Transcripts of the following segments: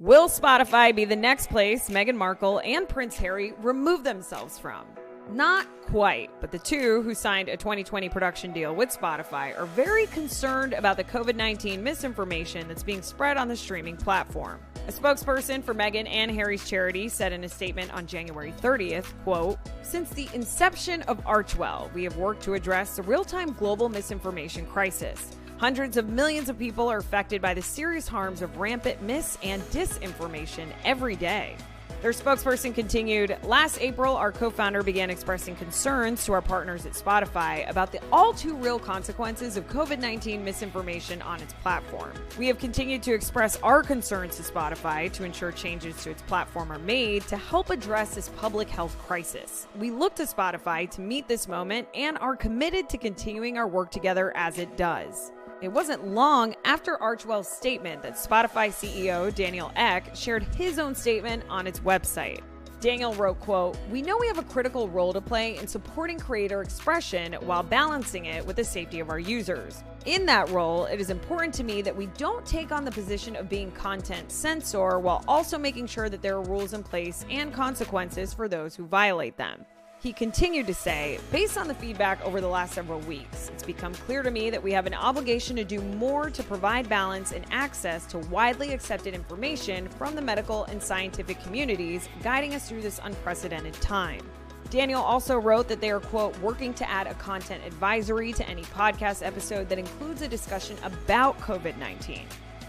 Will Spotify be the next place Meghan Markle and Prince Harry remove themselves from? Not quite, but the two, who signed a 2020 production deal with Spotify, are very concerned about the COVID-19 misinformation that's being spread on the streaming platform. A spokesperson for Meghan and Harry's charity said in a statement on January 30th, quote, "Since the inception of Archwell, we have worked to address the real-time global misinformation crisis. Hundreds of millions of people are affected by the serious harms of rampant mis- and disinformation every day." Their spokesperson continued, "Last April, our co-founder began expressing concerns to our partners at Spotify about the all-too-real consequences of COVID-19 misinformation on its platform. We have continued to express our concerns to Spotify to ensure changes to its platform are made to help address this public health crisis. We look to Spotify to meet this moment and are committed to continuing our work together as it does." It wasn't long after Archwell's statement that Spotify CEO Daniel Ek shared his own statement on its website. Daniel wrote, quote, "We know we have a critical role to play in supporting creator expression while balancing it with the safety of our users. In that role, it is important to me that we don't take on the position of being content censor while also making sure that there are rules in place and consequences for those who violate them." He continued to say, "Based on the feedback over the last several weeks, it's become clear to me that we have an obligation to do more to provide balance and access to widely accepted information from the medical and scientific communities, guiding us through this unprecedented time." Daniel also wrote that they are, quote, "working to add a content advisory to any podcast episode that includes a discussion about COVID-19.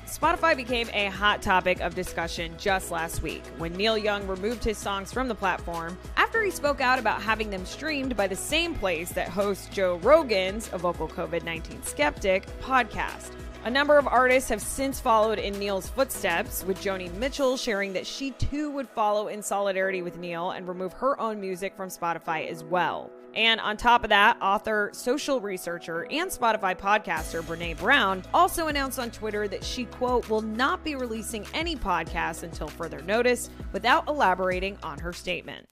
Spotify became a hot topic of discussion just last week when Neil Young removed his songs from the platform after he spoke out about having them streamed by the same place that hosts Joe Rogan's, a vocal COVID-19 skeptic, podcast. A number of artists have since followed in Neil's footsteps, with Joni Mitchell sharing that she too would follow in solidarity with Neil and remove her own music from Spotify as well. And on top of that, author, social researcher, and Spotify podcaster Brené Brown also announced on Twitter that she, quote, "will not be releasing any podcasts until further notice," without elaborating on her statement.